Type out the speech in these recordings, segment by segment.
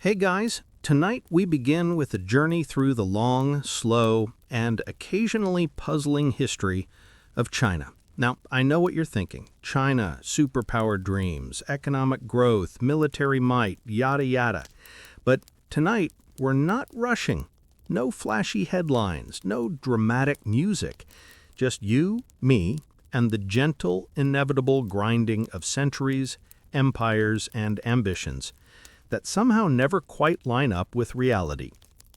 Hey guys, tonight we begin with a journey through the long, slow, and occasionally puzzling history of China. Now, I know what you're thinking. China, superpower dreams, economic growth, military might, yada yada. But tonight, we're not rushing. No flashy headlines, no dramatic music. Just you, me, and the gentle, inevitable grinding of centuries, empires, and ambitions that somehow never quite line up with reality.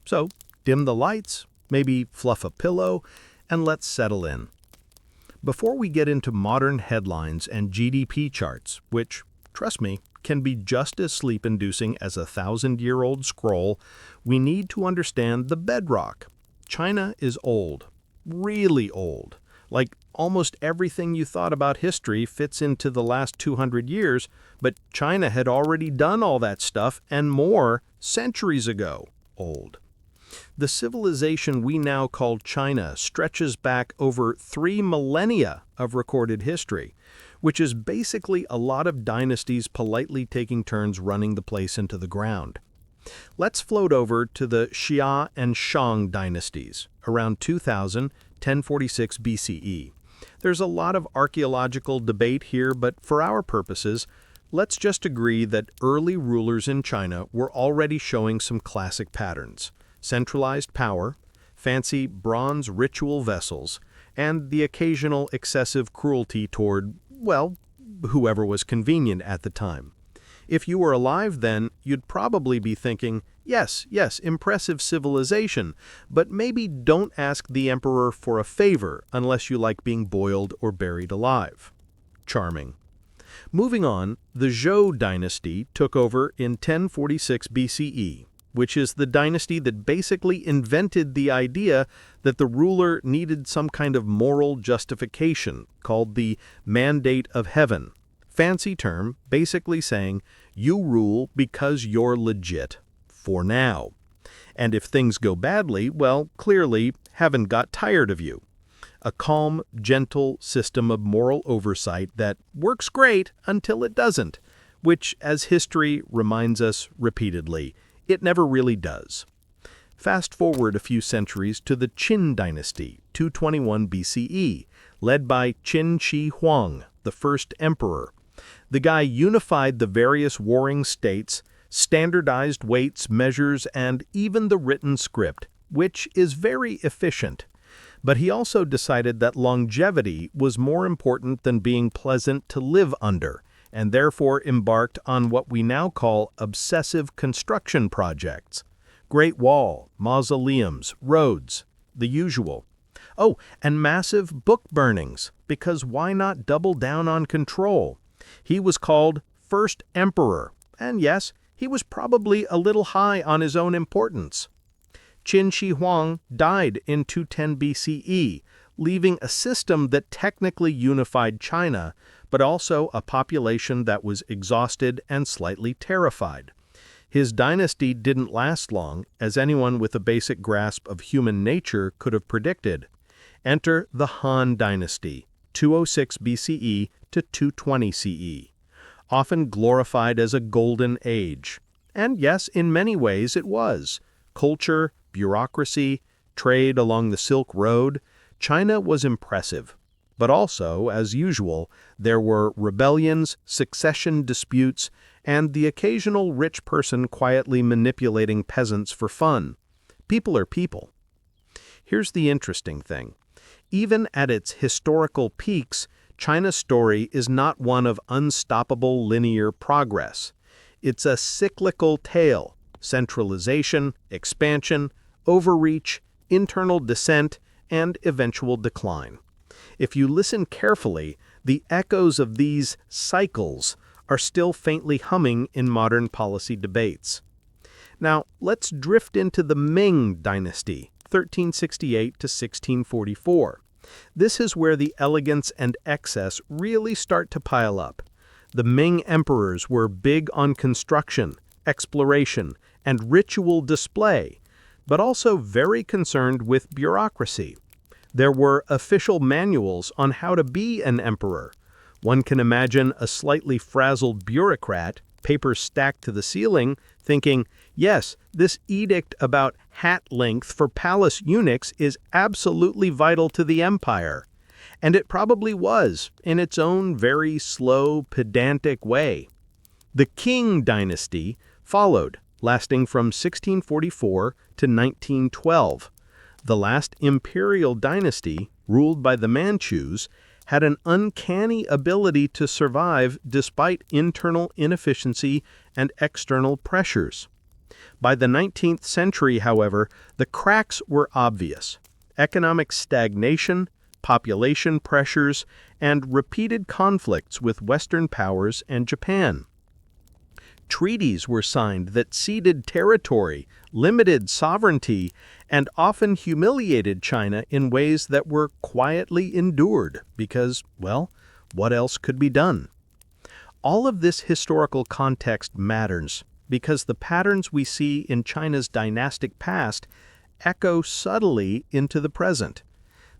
So, dim the lights, maybe fluff a pillow, and let's settle in. Before we get into modern headlines and GDP charts, which, trust me, can be just as sleep-inducing as a thousand-year-old scroll, we need to understand the bedrock. China is old, really old. Like almost everything you thought about history fits into the last 200 years, but China had already done all that stuff and more centuries ago. Old. The civilization we now call China stretches back over 3 millennia of recorded history, which is basically a lot of dynasties politely taking turns running the place into the ground. Let's float over to the Xia and Shang dynasties, around 2000, 1046 BCE. There's a lot of archaeological debate here, but for our purposes, let's just agree that early rulers in China were already showing some classic patterns: centralized power, fancy bronze ritual vessels, and the occasional excessive cruelty toward, well, whoever was convenient at the time. If you were alive then, you'd probably be thinking, yes, impressive civilization, but maybe don't ask the emperor for a favor unless you like being boiled or buried alive. Charming. Moving on, the Zhou dynasty took over in 1046 BCE, which is the dynasty that basically invented the idea that the ruler needed some kind of moral justification called the Mandate of Heaven. Fancy term, basically saying, you rule because you're legit. For now. And if things go badly, well, clearly, heaven got tired of you. A calm, gentle system of moral oversight that works great until it doesn't, which, as history reminds us repeatedly, it never really does. Fast forward a few centuries to the Qin dynasty, 221 BCE, led by Qin Shi Huang, the first emperor. The guy unified the various warring states, standardized weights, measures, and even the written script, which is very efficient. But he also decided that longevity was more important than being pleasant to live under, and therefore embarked on what we now call obsessive construction projects. Great Wall, mausoleums, roads, the usual. Oh, and massive book burnings, because why not double down on control? He was called First Emperor, and yes, he was probably a little high on his own importance. Qin Shi Huang died in 210 BCE, leaving a system that technically unified China, but also a population that was exhausted and slightly terrified. His dynasty didn't last long, as anyone with a basic grasp of human nature could have predicted. Enter the Han dynasty, 206 BCE to 220 CE, often glorified as a golden age. And yes, in many ways it was. Culture, bureaucracy, trade along the Silk Road, China was impressive. But also, as usual, there were rebellions, succession disputes, and the occasional rich person quietly manipulating peasants for fun. People are people. Here's the interesting thing. Even at its historical peaks, China's story is not one of unstoppable linear progress. It's a cyclical tale: centralization, expansion, overreach, internal dissent, and eventual decline. If you listen carefully, the echoes of these cycles are still faintly humming in modern policy debates. Now, let's drift into the Ming dynasty, 1368 to 1644. This is where the elegance and excess really start to pile up. The Ming emperors were big on construction, exploration, and ritual display, but also very concerned with bureaucracy. There were official manuals on how to be an emperor. One can imagine a slightly frazzled bureaucrat, papers stacked to the ceiling, thinking, yes, this edict about hat length for palace eunuchs is absolutely vital to the empire. And it probably was, in its own very slow, pedantic way. The Qing dynasty followed, lasting from 1644 to 1912. The last imperial dynasty, ruled by the Manchus, had an uncanny ability to survive despite internal inefficiency and external pressures. By the 19th century, however, the cracks were obvious. Economic stagnation, population pressures, and repeated conflicts with Western powers and Japan. Treaties were signed that ceded territory, limited sovereignty, and often humiliated China in ways that were quietly endured because, well, what else could be done? All of this historical context matters because the patterns we see in China's dynastic past echo subtly into the present.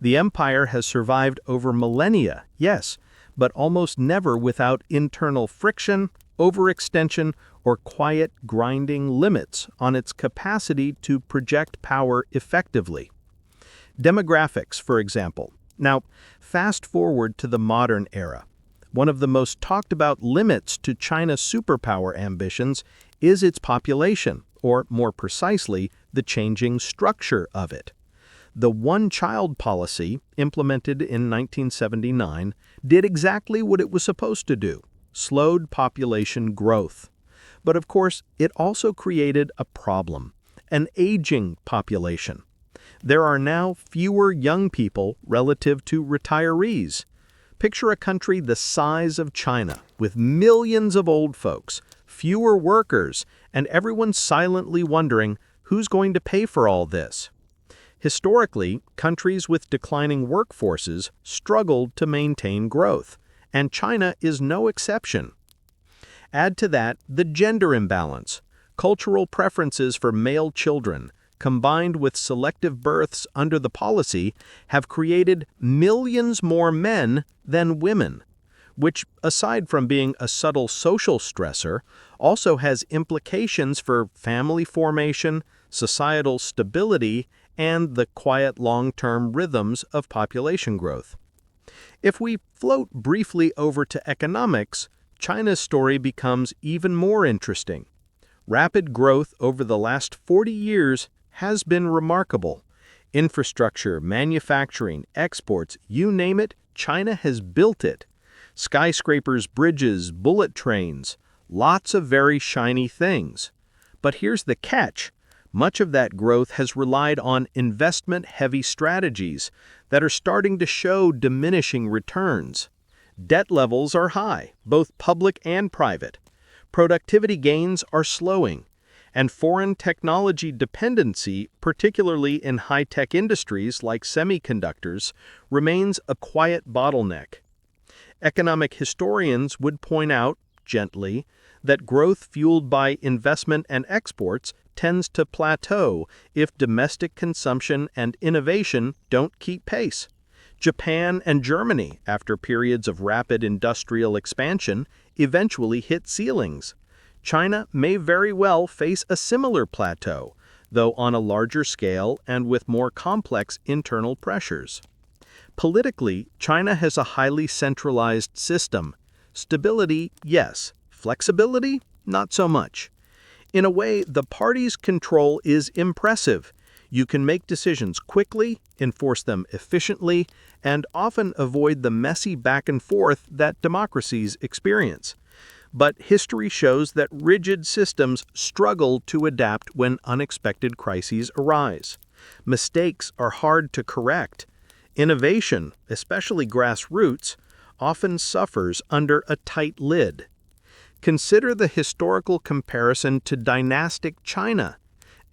The empire has survived over millennia, yes, but almost never without internal friction, overextension, or quiet grinding limits on its capacity to project power effectively. Demographics, for example. Now, fast forward to the modern era. One of the most talked about limits to China's superpower ambitions is its population, or more precisely, the changing structure of it. The one-child policy, implemented in 1979, did exactly what it was supposed to do: slowed population growth. But of course, it also created a problem: an aging population. There are now fewer young people relative to retirees. Picture a country the size of China, with millions of old folks, fewer workers, and everyone silently wondering who's going to pay for all this. Historically, countries with declining workforces struggled to maintain growth, and China is no exception. Add to that the gender imbalance, cultural preferences for male children, combined with selective births under the policy, have created millions more men than women, which, aside from being a subtle social stressor, also has implications for family formation, societal stability, and the quiet long-term rhythms of population growth. If we float briefly over to economics, China's story becomes even more interesting. Rapid growth over the last 40 years has been remarkable. Infrastructure, manufacturing, exports, you name it, China has built it. Skyscrapers, bridges, bullet trains, lots of very shiny things. But here's the catch. Much of that growth has relied on investment-heavy strategies that are starting to show diminishing returns. Debt levels are high, both public and private. Productivity gains are slowing, and foreign technology dependency, particularly in high-tech industries like semiconductors, remains a quiet bottleneck. Economic historians would point out, gently, that growth fueled by investment and exports tends to plateau if domestic consumption and innovation don't keep pace. Japan and Germany, after periods of rapid industrial expansion, eventually hit ceilings. China may very well face a similar plateau, though on a larger scale and with more complex internal pressures. Politically, China has a highly centralized system. Stability, yes. Flexibility, not so much. In a way, the party's control is impressive. You can make decisions quickly, enforce them efficiently, and often avoid the messy back and forth that democracies experience. But history shows that rigid systems struggle to adapt when unexpected crises arise. Mistakes are hard to correct. Innovation, especially grassroots, often suffers under a tight lid. Consider the historical comparison to dynastic China.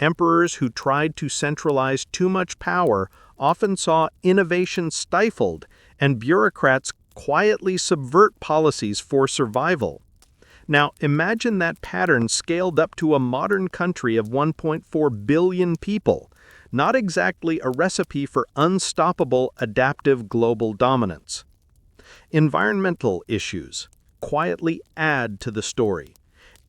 Emperors who tried to centralize too much power often saw innovation stifled, and bureaucrats quietly subvert policies for survival. Now, imagine that pattern scaled up to a modern country of 1.4 billion people, not exactly a recipe for unstoppable adaptive global dominance. Environmental issues quietly add to the story.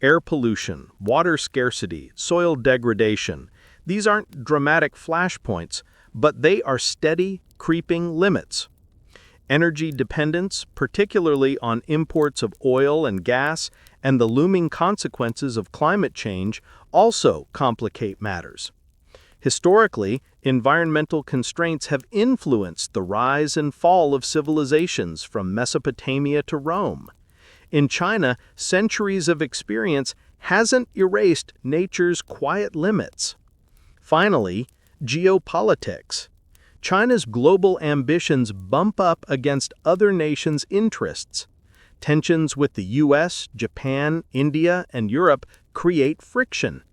Air pollution, water scarcity, soil degradation. These aren't dramatic flashpoints, but they are steady, creeping limits. Energy dependence, particularly on imports of oil and gas, and the looming consequences of climate change also complicate matters. Historically, environmental constraints have influenced the rise and fall of civilizations from Mesopotamia to Rome. In China, centuries of experience hasn't erased nature's quiet limits. Finally, geopolitics. China's global ambitions bump up against other nations' interests. Tensions with the US, Japan, India, and Europe create friction.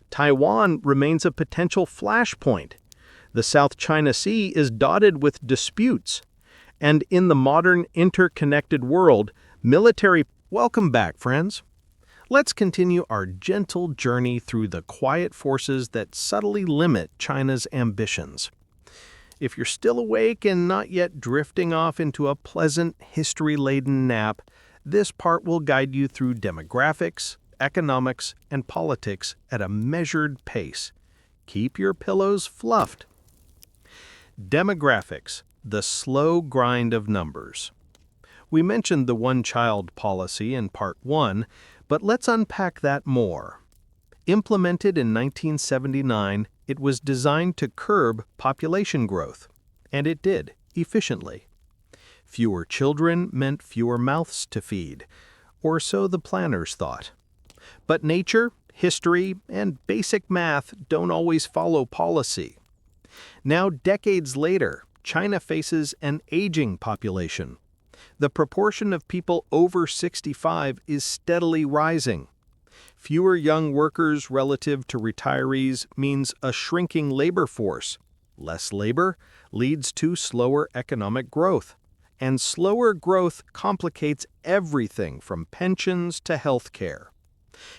Taiwan remains a potential flashpoint. The South China Sea is dotted with disputes. And in the modern interconnected world, military... Welcome back, friends. Let's continue our gentle journey through the quiet forces that subtly limit China's ambitions. If you're still awake and not yet drifting off into a pleasant, history-laden nap, this part will guide you through demographics, economics, and politics at a measured pace. Keep your pillows fluffed. Demographics, the slow grind of numbers. We mentioned the one-child policy in Part 1, but let's unpack that more. Implemented in 1979, it was designed to curb population growth, and it did, efficiently. Fewer children meant fewer mouths to feed, or so the planners thought. But nature, history, and basic math don't always follow policy. Now, decades later, China faces an aging population. The proportion of people over 65 is steadily rising. Fewer young workers relative to retirees means a shrinking labor force. Less labor leads to slower economic growth. And slower growth complicates everything from pensions to health care.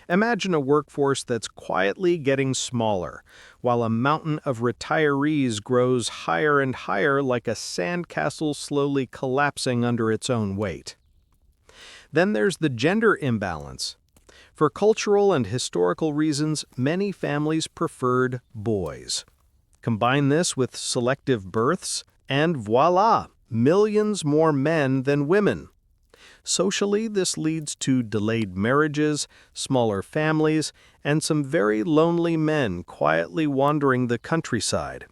Imagine a workforce that's quietly getting smaller, while a mountain of retirees grows higher and higher like a sandcastle slowly collapsing under its own weight. Then there's the gender imbalance. For cultural and historical reasons, many families preferred boys. Combine this with selective births, and voila, millions more men than women. Socially, this leads to delayed marriages, smaller families, and some very lonely men quietly wandering the countryside.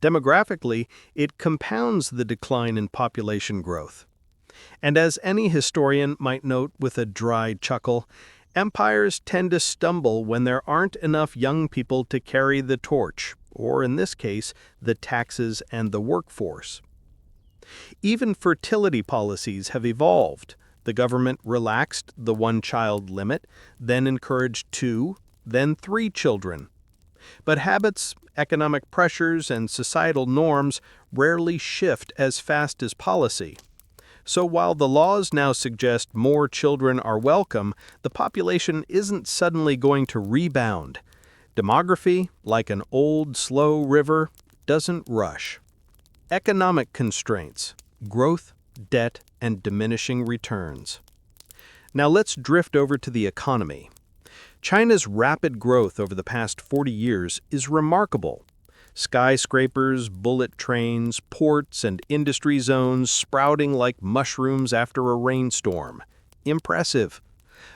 Demographically, it compounds the decline in population growth. And as any historian might note with a dry chuckle, empires tend to stumble when there aren't enough young people to carry the torch, or in this case, the taxes and the workforce. Even fertility policies have evolved. The government relaxed the one-child limit, then encouraged 2, then 3 children. But habits, economic pressures, and societal norms rarely shift as fast as policy. So while the laws now suggest more children are welcome, the population isn't suddenly going to rebound. Demography, like an old, slow river, doesn't rush. Economic constraints, growth, debt, and diminishing returns. Now let's drift over to the economy. China's rapid growth over the past 40 years is remarkable. Skyscrapers, bullet trains, ports, and industry zones sprouting like mushrooms after a rainstorm. Impressive.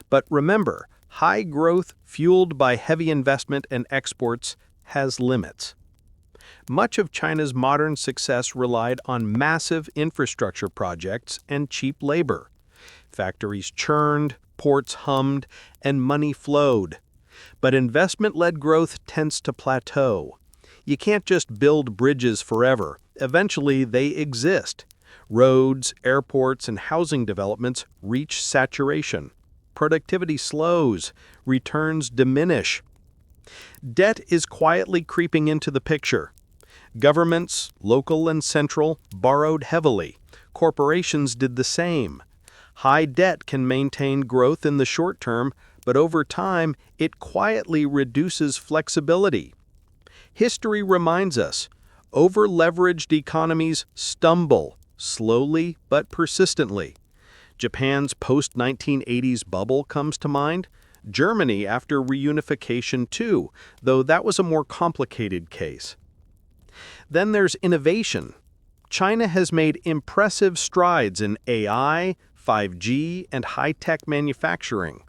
But remember, high growth fueled by heavy investment and exports has limits. Much of China's modern success relied on massive infrastructure projects and cheap labor. Factories churned, ports hummed, and money flowed. But investment-led growth tends to plateau. You can't just build bridges forever. Eventually, they exist. Roads, airports, and housing developments reach saturation. Productivity slows. Returns diminish. Debt is quietly creeping into the picture. Governments, local and central, borrowed heavily. Corporations did the same. High debt can maintain growth in the short term, but over time, it quietly reduces flexibility. History reminds us, over-leveraged economies stumble, slowly but persistently. Japan's post-1980s bubble comes to mind. Germany after reunification too, though that was a more complicated case. Then there's innovation. China has made impressive strides in AI, 5G, and high-tech manufacturing,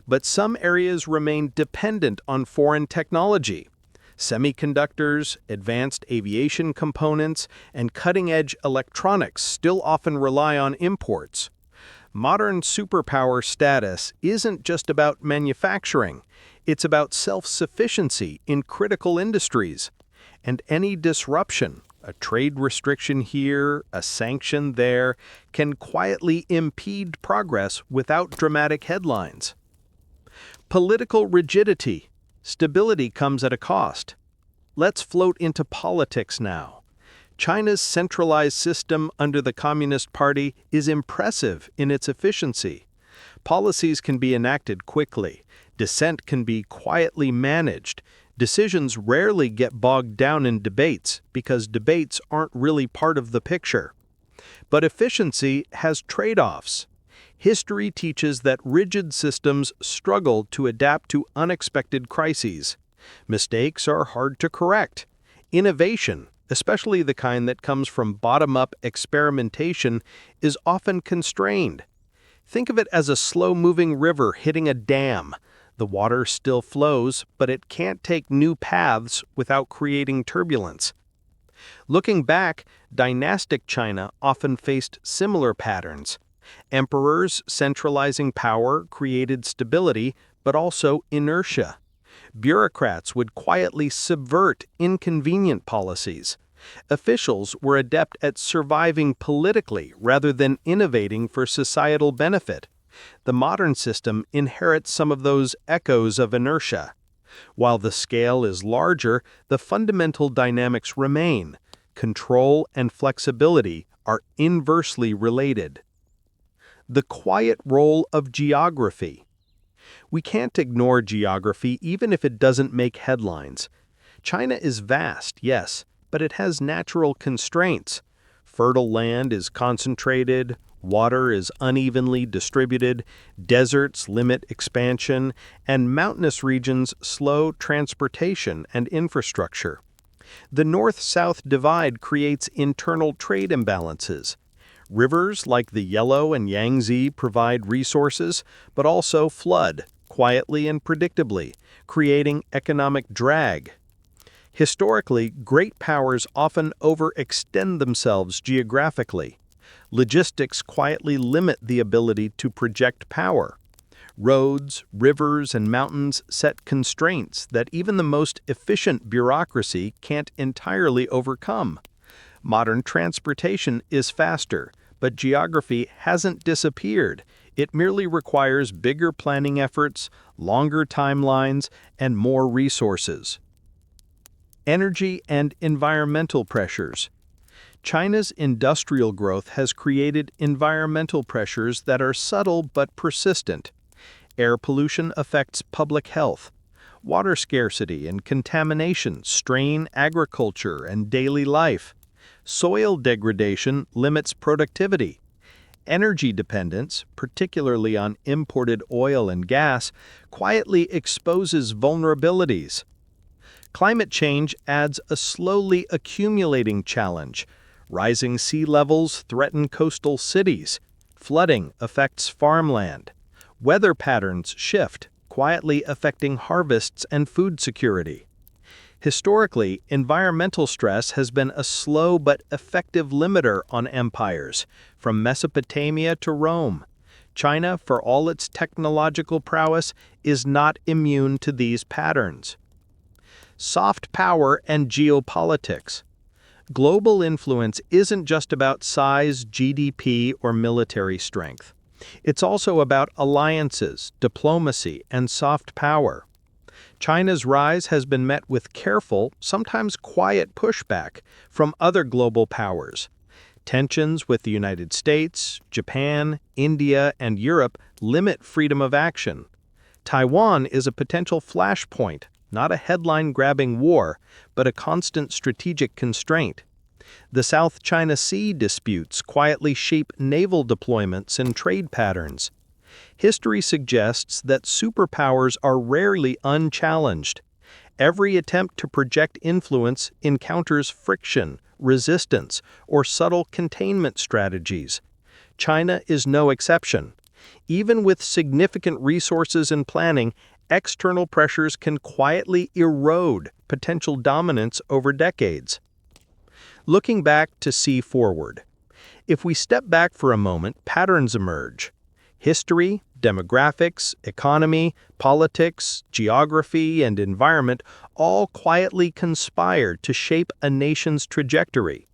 but some areas remain dependent on foreign technology. Semiconductors, advanced aviation components, and cutting-edge electronics still often rely on imports. Modern superpower status isn't just about manufacturing, it's about self-sufficiency in critical industries. And any disruption, a trade restriction here, a sanction there, can quietly impede progress without dramatic headlines. Political rigidity. Stability comes at a cost. Let's float into politics now. China's centralized system under the Communist Party is impressive in its efficiency. Policies can be enacted quickly. Dissent can be quietly managed. Decisions rarely get bogged down in debates because debates aren't really part of the picture. But efficiency has trade-offs. History teaches that rigid systems struggle to adapt to unexpected crises. Mistakes are hard to correct. Innovation, especially the kind that comes from bottom-up experimentation, is often constrained. Think of it as a slow-moving river hitting a dam. The water still flows, but it can't take new paths without creating turbulence. Looking back, dynastic China often faced similar patterns. Emperors centralizing power created stability, but also inertia. Bureaucrats would quietly subvert inconvenient policies. Officials were adept at surviving politically rather than innovating for societal benefit. The modern system inherits some of those echoes of inertia. While the scale is larger, the fundamental dynamics remain. Control and flexibility are inversely related. The quiet role of geography. We can't ignore geography even if it doesn't make headlines. China is vast, yes, but it has natural constraints. Fertile land is concentrated, water is unevenly distributed, deserts limit expansion, and mountainous regions slow transportation and infrastructure. The north-south divide creates internal trade imbalances. Rivers like the Yellow and Yangtze provide resources, but also flood, quietly and predictably, creating economic drag. Historically, great powers often overextend themselves geographically. Logistics quietly limit the ability to project power. Roads, rivers, and mountains set constraints that even the most efficient bureaucracy can't entirely overcome. Modern transportation is faster, but geography hasn't disappeared. It merely requires bigger planning efforts, longer timelines, and more resources. Energy and environmental pressures. China's industrial growth has created environmental pressures that are subtle but persistent. Air pollution affects public health. Water scarcity and contamination strain agriculture and daily life. Soil degradation limits productivity. Energy dependence, particularly on imported oil and gas, quietly exposes vulnerabilities. Climate change adds a slowly accumulating challenge. Rising sea levels threaten coastal cities. Flooding affects farmland. Weather patterns shift, quietly affecting harvests and food security. Historically, environmental stress has been a slow but effective limiter on empires, from Mesopotamia to Rome. China, for all its technological prowess, is not immune to these patterns. Soft power and geopolitics. Global influence isn't just about size, GDP, or military strength. It's also about alliances, diplomacy, and soft power. China's rise has been met with careful, sometimes quiet pushback from other global powers. Tensions with the United States, Japan, India, and Europe limit freedom of action. Taiwan is a potential flashpoint, not a headline-grabbing war, but a constant strategic constraint. The South China Sea disputes quietly shape naval deployments and trade patterns. History suggests that superpowers are rarely unchallenged. Every attempt to project influence encounters friction, resistance, or subtle containment strategies. China is no exception. Even with significant resources and planning, external pressures can quietly erode potential dominance over decades. Looking back to see forward. If we step back for a moment, patterns emerge. History, demographics, economy, politics, geography, and environment all quietly conspire to shape a nation's trajectory.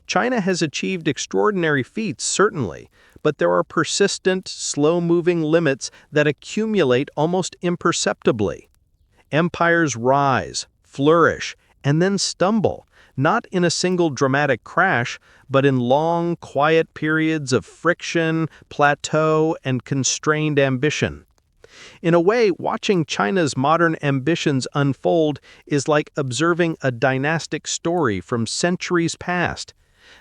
China has achieved extraordinary feats, certainly, but there are persistent, slow-moving limits that accumulate almost imperceptibly. Empires rise, flourish, and then stumble, not in a single dramatic crash, but in long, quiet periods of friction, plateau, and constrained ambition. In a way, watching China's modern ambitions unfold is like observing a dynastic story from centuries past.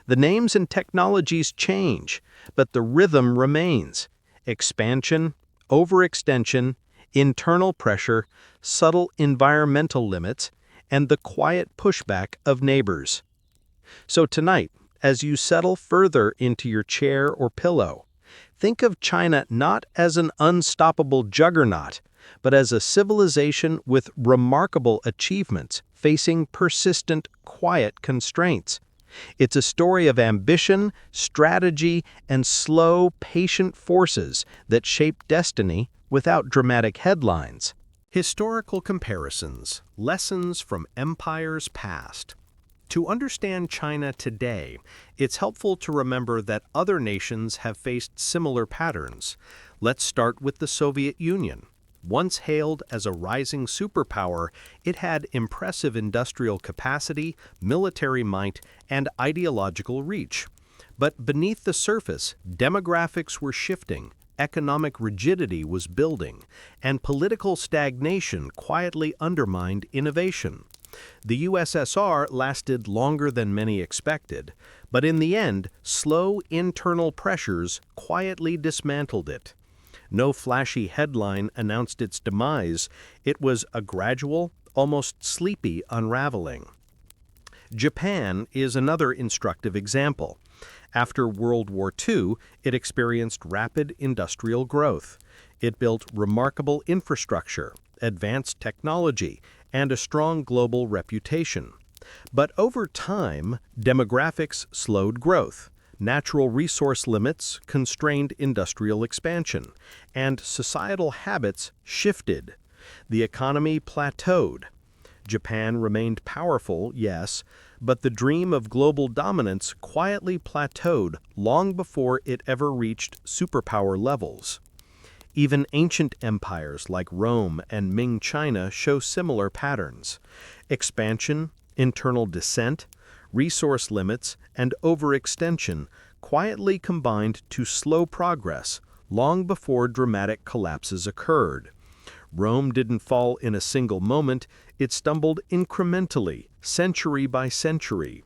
The names and technologies change, but the rhythm remains. Expansion, overextension, internal pressure, subtle environmental limits, and the quiet pushback of neighbors. So tonight, as you settle further into your chair or pillow, think of China not as an unstoppable juggernaut, but as a civilization with remarkable achievements facing persistent, quiet constraints. It's a story of ambition, strategy, and slow, patient forces that shape destiny without dramatic headlines. Historical comparisons, lessons from empires past. To understand China today, it's helpful to remember that other nations have faced similar patterns. Let's start with the Soviet Union. Once hailed as a rising superpower, it had impressive industrial capacity, military might, and ideological reach. But beneath the surface, demographics were shifting, economic rigidity was building, and political stagnation quietly undermined innovation. The USSR lasted longer than many expected, but in the end, slow internal pressures quietly dismantled it. No flashy headline announced its demise. It was a gradual, almost sleepy unraveling. Japan is another instructive example. After World War II, it experienced rapid industrial growth. It built remarkable infrastructure, advanced technology, and a strong global reputation. But over time, demographics slowed growth. Natural resource limits constrained industrial expansion, and societal habits shifted. The economy plateaued. Japan remained powerful, yes, but the dream of global dominance quietly plateaued long before it ever reached superpower levels. Even ancient empires like Rome and Ming China show similar patterns. Expansion, internal dissent, resource limits, and overextension quietly combined to slow progress long before dramatic collapses occurred. Rome didn't fall in a single moment, it stumbled incrementally, century by century.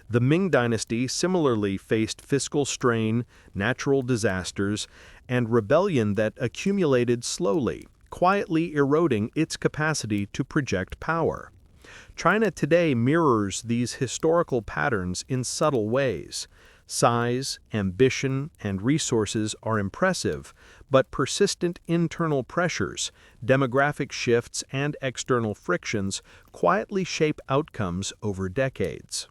The Ming dynasty similarly faced fiscal strain, natural disasters, and rebellion that accumulated slowly, quietly eroding its capacity to project power. China today mirrors these historical patterns in subtle ways. Size, ambition, and resources are impressive, but persistent internal pressures, demographic shifts, and external frictions quietly shape outcomes over decades.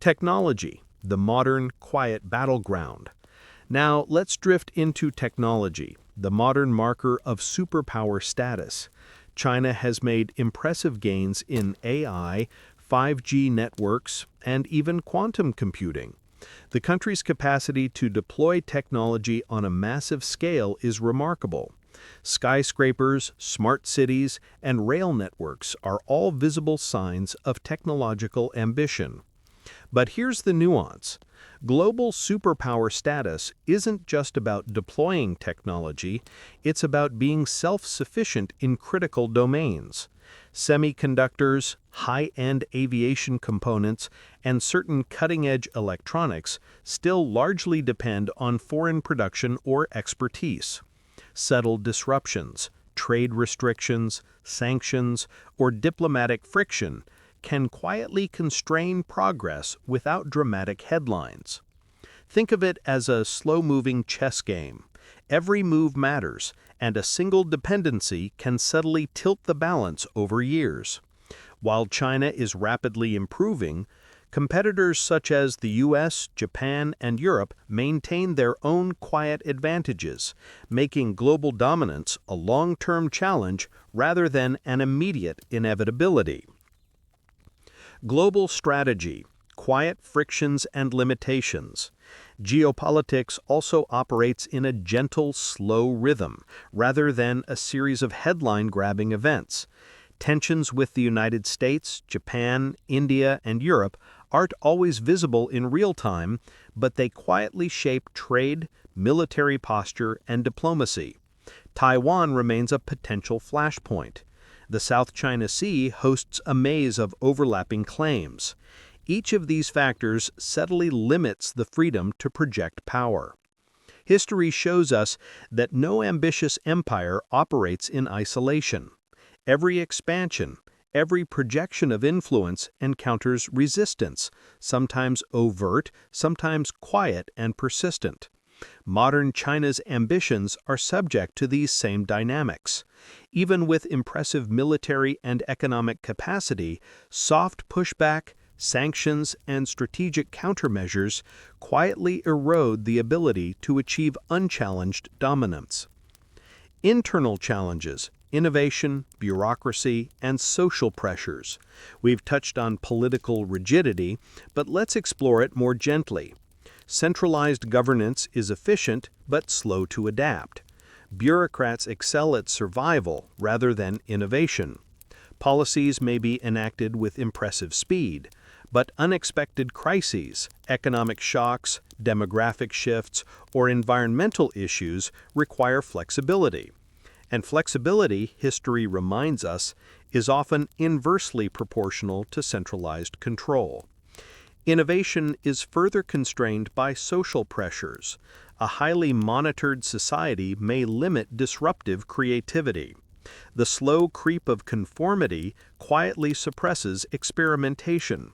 Technology, the modern, quiet battleground. Now, let's drift into technology, the modern marker of superpower status. China has made impressive gains in AI, 5G networks, and even quantum computing. The country's capacity to deploy technology on a massive scale is remarkable. Skyscrapers, smart cities, and rail networks are all visible signs of technological ambition. But here's the nuance. Global superpower status isn't just about deploying technology, it's about being self-sufficient in critical domains. Semiconductors, high-end aviation components, and certain cutting-edge electronics still largely depend on foreign production or expertise. Subtle disruptions, trade restrictions, sanctions, or diplomatic friction can quietly constrain progress without dramatic headlines. Think of it as a slow-moving chess game. Every move matters, and a single dependency can subtly tilt the balance over years. While China is rapidly improving, competitors such as the US, Japan, and Europe maintain their own quiet advantages, making global dominance a long-term challenge rather than an immediate inevitability. Global strategy, quiet frictions and limitations. Geopolitics also operates in a gentle, slow rhythm, rather than a series of headline-grabbing events. Tensions with the United States, Japan, India, and Europe aren't always visible in real time, but they quietly shape trade, military posture, and diplomacy. Taiwan remains a potential flashpoint. The South China Sea hosts a maze of overlapping claims. Each of these factors subtly limits the freedom to project power. History shows us that no ambitious empire operates in isolation. Every expansion, every projection of influence encounters resistance, sometimes overt, sometimes quiet and persistent. Modern China's ambitions are subject to these same dynamics. Even with impressive military and economic capacity, soft pushback, sanctions, and strategic countermeasures quietly erode the ability to achieve unchallenged dominance. Internal challenges, innovation, bureaucracy, and social pressures. We've touched on political rigidity, but let's explore it more gently. Centralized governance is efficient but slow to adapt. Bureaucrats excel at survival rather than innovation. Policies may be enacted with impressive speed, but unexpected crises, economic shocks, demographic shifts, or environmental issues require flexibility. And flexibility, history reminds us, is often inversely proportional to centralized control. Innovation is further constrained by social pressures. A highly monitored society may limit disruptive creativity. The slow creep of conformity quietly suppresses experimentation.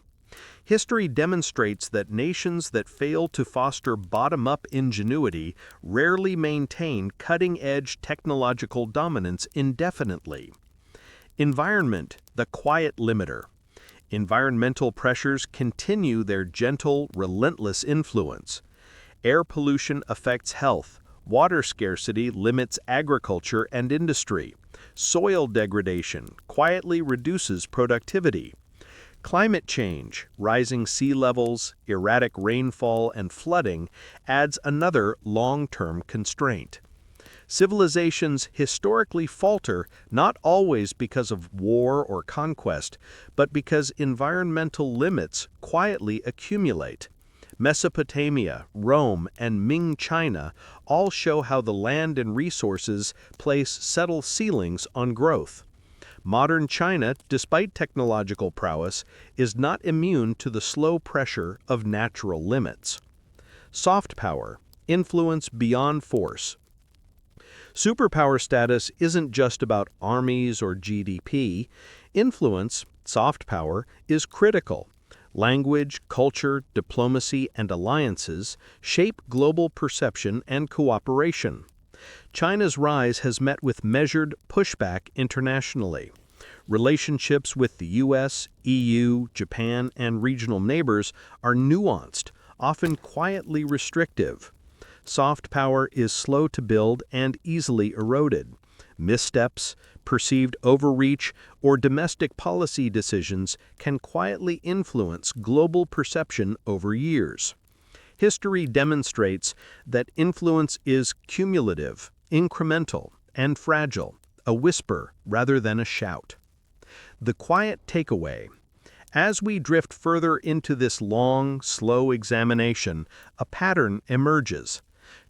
History demonstrates that nations that fail to foster bottom-up ingenuity rarely maintain cutting-edge technological dominance indefinitely. Environment, the quiet limiter. Environmental pressures continue their gentle, relentless influence. Air pollution affects health. Water scarcity limits agriculture and industry. Soil degradation quietly reduces productivity. Climate change, rising sea levels, erratic rainfall, and flooding adds another long-term constraint. Civilizations historically falter not always because of war or conquest, but because environmental limits quietly accumulate. Mesopotamia, Rome, and Ming China all show how the land and resources place subtle ceilings on growth. Modern China, despite technological prowess, is not immune to the slow pressure of natural limits. Soft power, influence beyond force. Superpower status isn't just about armies or GDP. Influence, soft power, is critical. Language, culture, diplomacy, and alliances shape global perception and cooperation. China's rise has met with measured pushback internationally. Relationships with the US, EU, Japan, and regional neighbors are nuanced, often quietly restrictive. Soft power is slow to build and easily eroded. Missteps, perceived overreach, or domestic policy decisions can quietly influence global perception over years. History demonstrates that influence is cumulative, incremental, and fragile, a whisper rather than a shout. The quiet takeaway. As we drift further into this long, slow examination, a pattern emerges.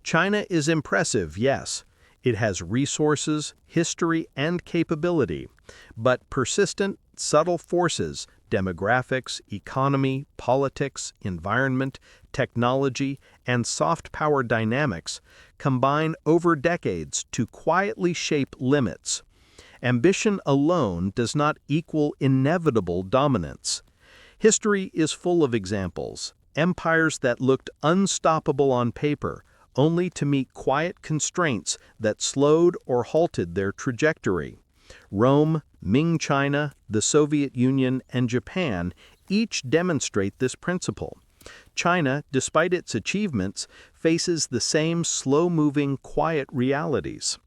China is impressive, yes. It has resources, history, and capability, But persistent, subtle forces, demographics, economy, politics, environment, technology, and soft power dynamics combine over decades to quietly shape limits. Ambition alone does not equal inevitable dominance. History is full of examples. Empires that looked unstoppable on paper, only to meet quiet constraints that slowed or halted their trajectory. Rome, Ming China, the Soviet Union, and Japan each demonstrate this principle. China, despite its achievements, faces the same slow-moving, quiet realities.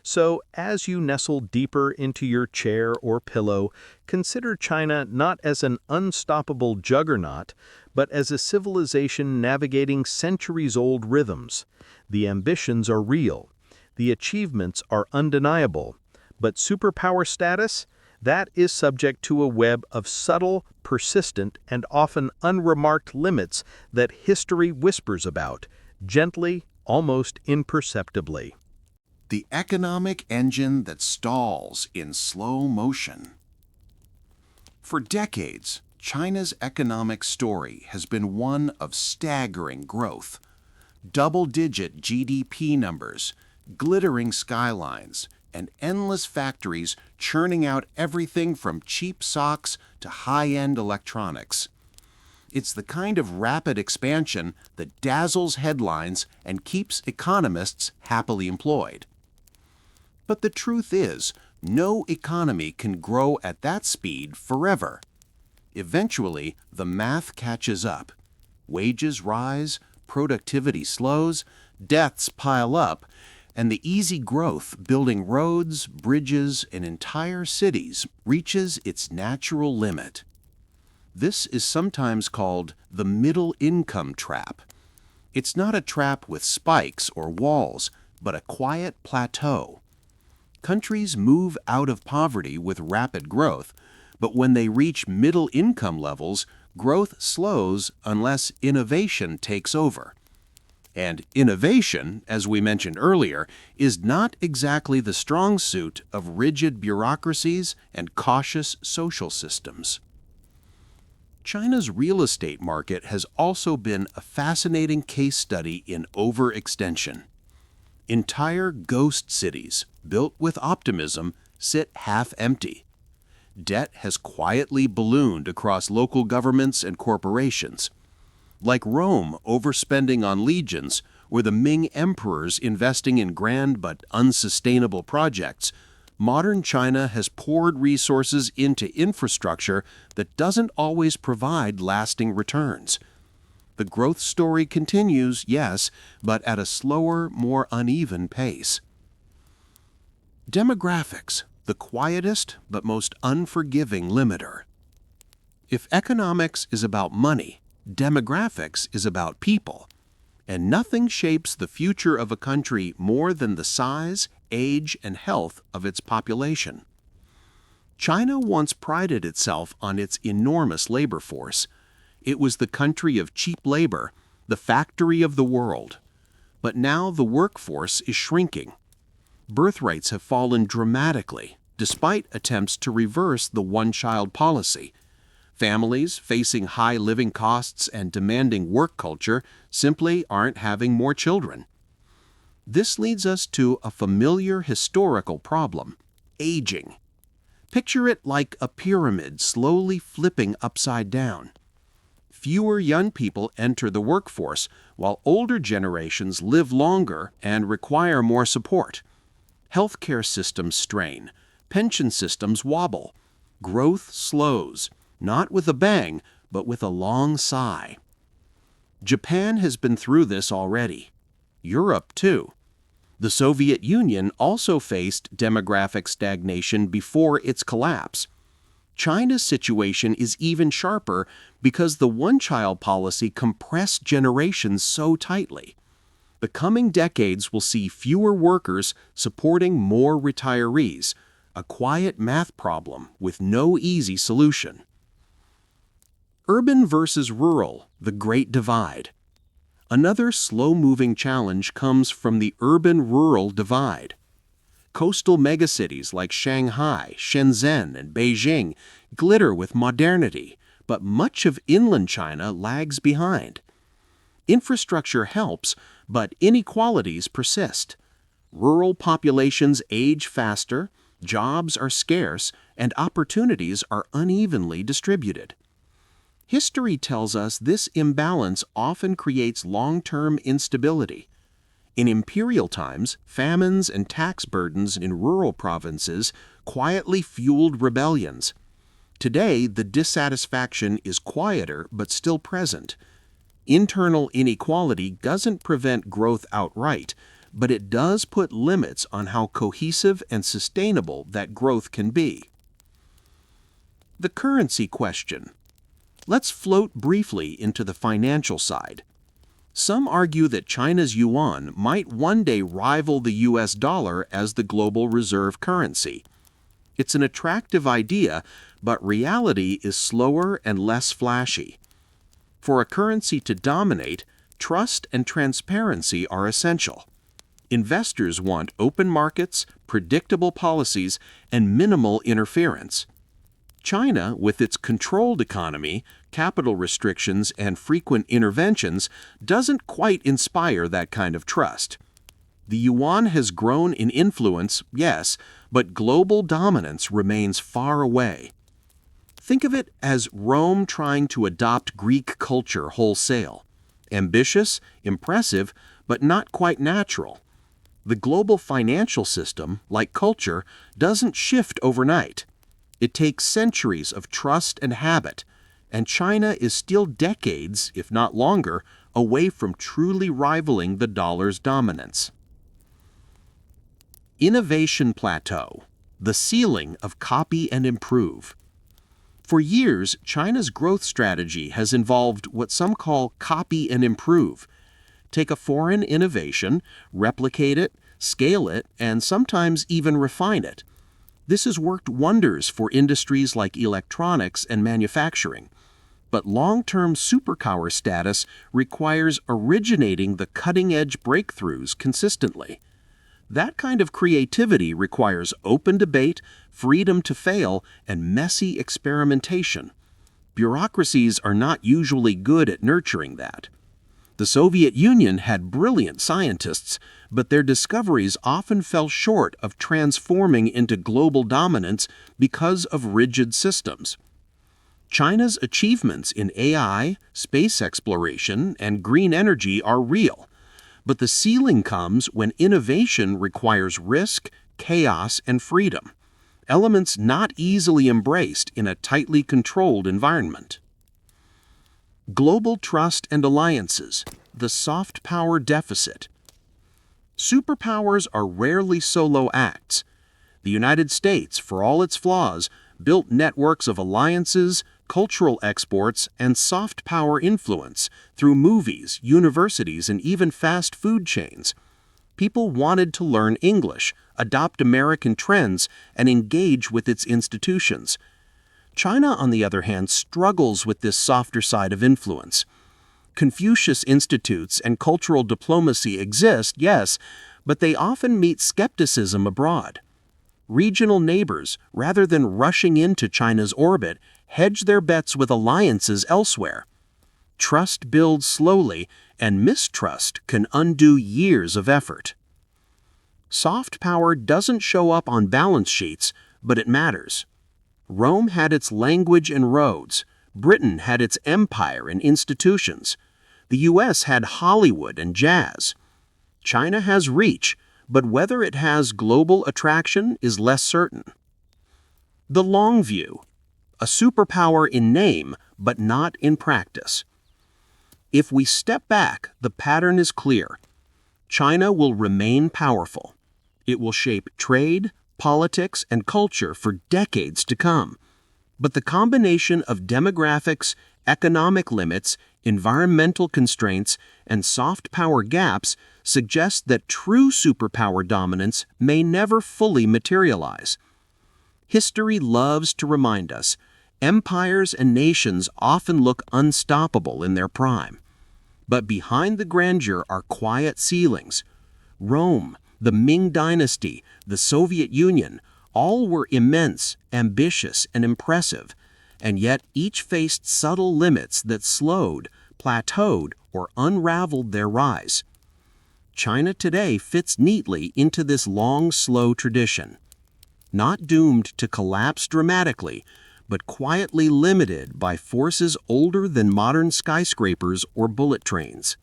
So, as you nestle deeper into your chair or pillow, consider China not as an unstoppable juggernaut, but as a civilization navigating centuries-old rhythms. The ambitions are real. The achievements are undeniable. But superpower status? That is subject to a web of subtle, persistent, and often unremarked limits that history whispers about, gently, almost imperceptibly. The economic engine that stalls in slow motion. For decades, China's economic story has been one of staggering growth. Double-digit GDP numbers, glittering skylines, and endless factories churning out everything from cheap socks to high-end electronics. It's the kind of rapid expansion that dazzles headlines and keeps economists happily employed. But the truth is, no economy can grow at that speed forever. Eventually, the math catches up. Wages rise, productivity slows, deaths pile up, and the easy growth building roads, bridges, and entire cities reaches its natural limit. This is sometimes called the middle income trap. It's not a trap with spikes or walls, but a quiet plateau. Countries move out of poverty with rapid growth, but when they reach middle income levels, growth slows unless innovation takes over. And innovation, as we mentioned earlier, is not exactly the strong suit of rigid bureaucracies and cautious social systems. China's real estate market has also been a fascinating case study in overextension. Entire ghost cities, built with optimism, sit half-empty. Debt has quietly ballooned across local governments and corporations. Like Rome overspending on legions, or the Ming emperors investing in grand but unsustainable projects, modern China has poured resources into infrastructure that doesn't always provide lasting returns. The growth story continues, yes, but at a slower, more uneven pace. Demographics, the quietest but most unforgiving limiter. If economics is about money, demographics is about people. And nothing shapes the future of a country more than the size, age, and health of its population. China once prided itself on its enormous labor force. It was the country of cheap labor, the factory of the world. But now the workforce is shrinking. Birth rates have fallen dramatically, despite attempts to reverse the one-child policy. Families facing high living costs and demanding work culture simply aren't having more children. This leads us to a familiar historical problem: aging. Picture it like a pyramid slowly flipping upside down. Fewer young people enter the workforce, while older generations live longer and require more support. Healthcare systems strain, pension systems wobble. Growth slows, not with a bang, but with a long sigh. Japan has been through this already. Europe, too. The Soviet Union also faced demographic stagnation before its collapse. China's situation is even sharper because the one-child policy compressed generations so tightly. The coming decades will see fewer workers supporting more retirees, a quiet math problem with no easy solution. Urban versus rural, the Great Divide. Another slow-moving challenge comes from the urban-rural divide. Coastal megacities like Shanghai, Shenzhen, and Beijing glitter with modernity, but much of inland China lags behind. Infrastructure helps, but inequalities persist. Rural populations age faster, jobs are scarce, and opportunities are unevenly distributed. History tells us this imbalance often creates long-term instability. In imperial times, famines and tax burdens in rural provinces quietly fueled rebellions. Today, the dissatisfaction is quieter but still present. Internal inequality doesn't prevent growth outright, but it does put limits on how cohesive and sustainable that growth can be. The currency question. Let's float briefly into the financial side. Some argue that China's yuan might one day rival the US dollar as the global reserve currency. It's an attractive idea, but reality is slower and less flashy. For a currency to dominate, trust and transparency are essential. Investors want open markets, predictable policies, and minimal interference. China, with its controlled economy, capital restrictions, and frequent interventions, doesn't quite inspire that kind of trust. The yuan has grown in influence, yes, but global dominance remains far away. Think of it as Rome trying to adopt Greek culture wholesale. Ambitious, impressive, but not quite natural. The global financial system, like culture, doesn't shift overnight. It takes centuries of trust and habit, and China is still decades, if not longer, away from truly rivaling the dollar's dominance. Innovation plateau, the ceiling of copy and improve. For years, China's growth strategy has involved what some call copy and improve. Take a foreign innovation, replicate it, scale it, and sometimes even refine it. This has worked wonders for industries like electronics and manufacturing. But long-term superpower status requires originating the cutting-edge breakthroughs consistently. That kind of creativity requires open debate, freedom to fail, and messy experimentation. Bureaucracies are not usually good at nurturing that. The Soviet Union had brilliant scientists, but their discoveries often fell short of transforming into global dominance because of rigid systems. China's achievements in AI, space exploration, and green energy are real, but the ceiling comes when innovation requires risk, chaos, and freedom, elements not easily embraced in a tightly controlled environment. Global trust and alliances, the soft power deficit. Superpowers are rarely solo acts. The United States, for all its flaws, built networks of alliances, cultural exports, and soft power influence through movies, universities, and even fast food chains. People wanted to learn English, adopt American trends, and engage with its institutions. China, on the other hand, struggles with this softer side of influence. Confucius institutes and cultural diplomacy exist, yes, but they often meet skepticism abroad. Regional neighbors, rather than rushing into China's orbit, hedge their bets with alliances elsewhere. Trust builds slowly, and mistrust can undo years of effort. Soft power doesn't show up on balance sheets, but it matters. Rome had its language and roads. Britain had its empire and institutions. The U.S. had Hollywood and jazz. China has reach, but whether it has global attraction is less certain. The long view, a superpower in name, but not in practice. If we step back, the pattern is clear. China will remain powerful. It will shape trade, politics, and culture for decades to come. But the combination of demographics, economic limits, environmental constraints, and soft power gaps suggests that true superpower dominance may never fully materialize. History loves to remind us, empires and nations often look unstoppable in their prime. But behind the grandeur are quiet ceilings. Rome, The Ming Dynasty, the Soviet Union, all were immense, ambitious, and impressive, and yet each faced subtle limits that slowed, plateaued, or unraveled their rise. China today fits neatly into this long, slow tradition. Not doomed to collapse dramatically, but quietly limited by forces older than modern skyscrapers or bullet trains.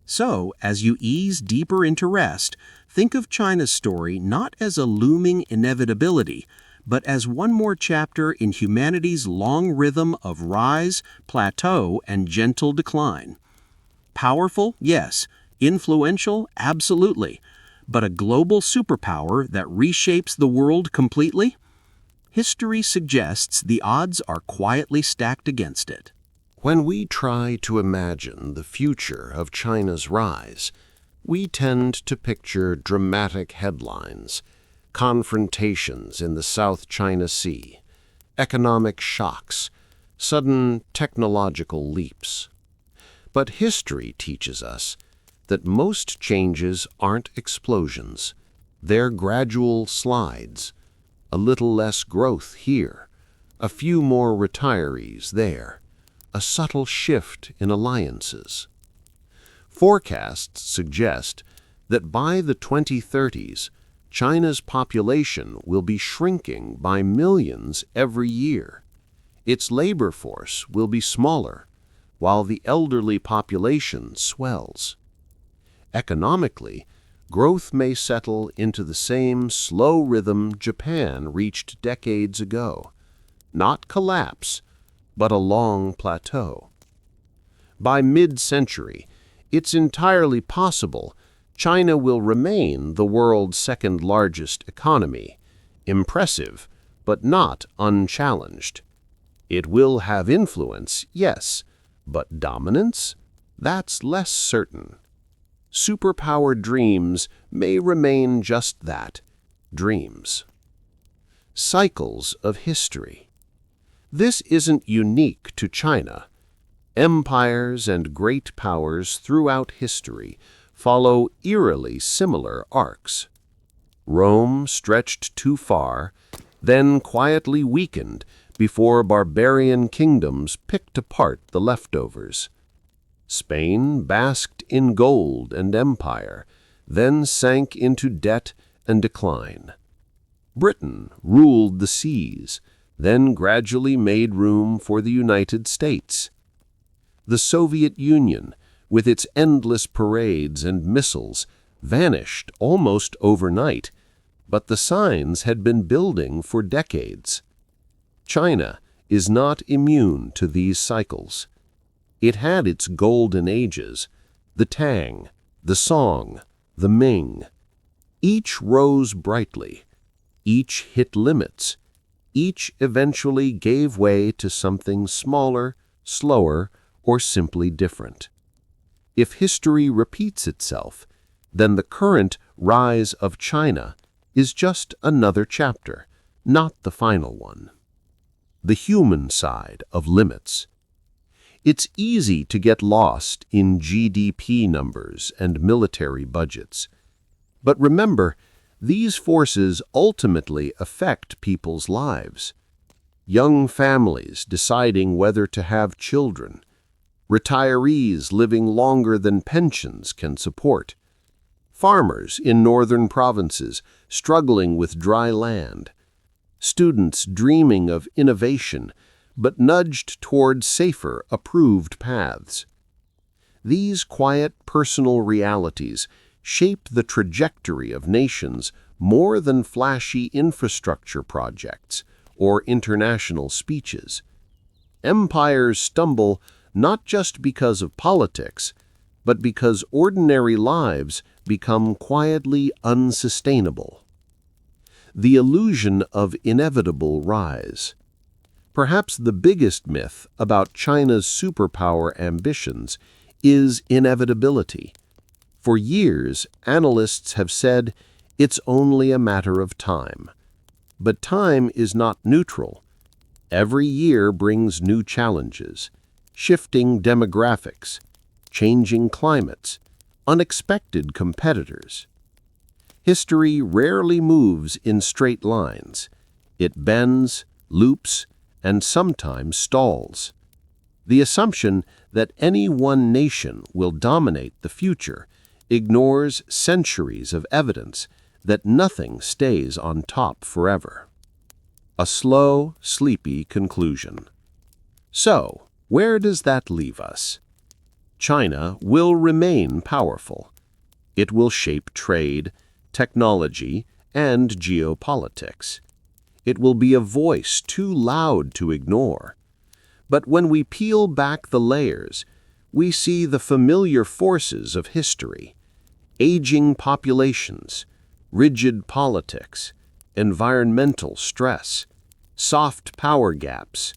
So, as you ease deeper into rest, think of China's story not as a looming inevitability, but as one more chapter in humanity's long rhythm of rise, plateau, and gentle decline. Powerful, yes. Influential, absolutely. But a global superpower that reshapes the world completely? History suggests the odds are quietly stacked against it. When we try to imagine the future of China's rise, we tend to picture dramatic headlines, confrontations in the South China Sea, economic shocks, sudden technological leaps. But history teaches us that most changes aren't explosions. They're gradual slides, a little less growth here, a few more retirees there, a subtle shift in alliances. Forecasts suggest that by the 2030s, China's population will be shrinking by millions every year. Its labor force will be smaller, while the elderly population swells. Economically, growth may settle into the same slow rhythm Japan reached decades ago. Not collapse, but a long plateau. By mid-century, it's entirely possible China will remain the world's second-largest economy, impressive, but not unchallenged. It will have influence, yes, but dominance? That's less certain. Superpower dreams may remain just that, dreams. Cycles of history. This isn't unique to China. Empires and great powers throughout history follow eerily similar arcs. Rome stretched too far, then quietly weakened before barbarian kingdoms picked apart the leftovers. Spain basked in gold and empire, then sank into debt and decline. Britain ruled the seas, then gradually made room for the United States. The Soviet Union, with its endless parades and missiles, vanished almost overnight, but the signs had been building for decades. China is not immune to these cycles. It had its golden ages, the Tang, the Song, the Ming. Each rose brightly, each hit limits, each eventually gave way to something smaller, slower, or simply different. If history repeats itself, then the current rise of China is just another chapter, not the final one. The human side of limits. It's easy to get lost in GDP numbers and military budgets. But remember, these forces ultimately affect people's lives. Young families deciding whether to have children, retirees living longer than pensions can support, farmers in northern provinces struggling with dry land, students dreaming of innovation but nudged toward safer, approved paths. These quiet personal realities shape the trajectory of nations more than flashy infrastructure projects or international speeches. Empires stumble not just because of politics, but because ordinary lives become quietly unsustainable. The illusion of inevitable rise. Perhaps the biggest myth about China's superpower ambitions is inevitability. For years, analysts have said it's only a matter of time. But time is not neutral. Every year brings new challenges, shifting demographics, changing climates, unexpected competitors. History rarely moves in straight lines. It bends, loops, and sometimes stalls. The assumption that any one nation will dominate the future ignores centuries of evidence that nothing stays on top forever. A slow, sleepy conclusion. So, where does that leave us? China will remain powerful. It will shape trade, technology, and geopolitics. It will be a voice too loud to ignore. But when we peel back the layers, we see the familiar forces of history: aging populations, rigid politics, environmental stress, soft power gaps.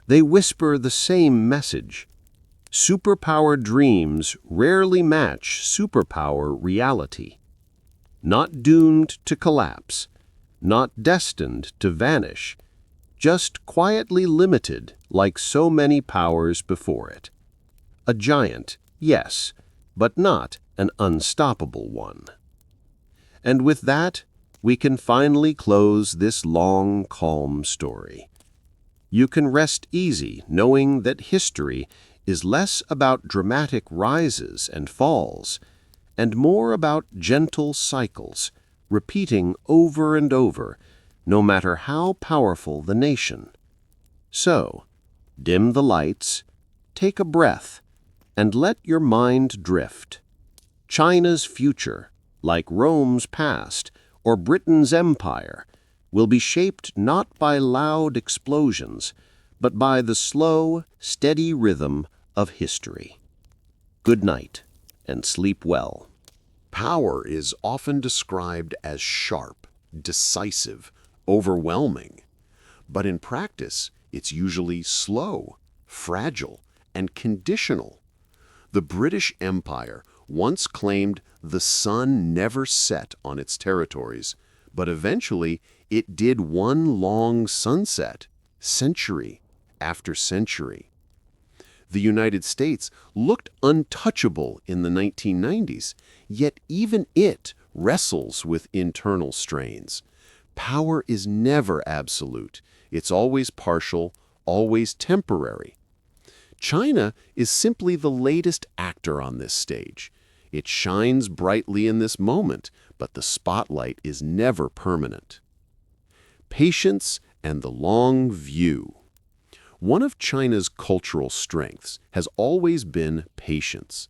They whisper the same message. Superpower dreams rarely match superpower reality. Not doomed to collapse, not destined to vanish, just quietly limited like so many powers before it. A giant, yes, but not an unstoppable one. And with that, we can finally close this long, calm story. You can rest easy knowing that history is less about dramatic rises and falls, and more about gentle cycles, repeating over and over, no matter how powerful the nation. So, dim the lights, take a breath, and let your mind drift. China's future, like Rome's past or Britain's empire, will be shaped not by loud explosions, but by the slow, steady rhythm of history. Good night, and sleep well. Power is often described as sharp, decisive, overwhelming. But in practice, it's usually slow, fragile, and conditional. The British Empire once claimed the sun never set on its territories, but eventually it did one long sunset, century after century. The United States looked untouchable in the 1990s, yet even it wrestles with internal strains. Power is never absolute. It's always partial, always temporary. China is simply the latest actor on this stage. It shines brightly in this moment, but the spotlight is never permanent. Patience and the long view. One of China's cultural strengths has always been patience.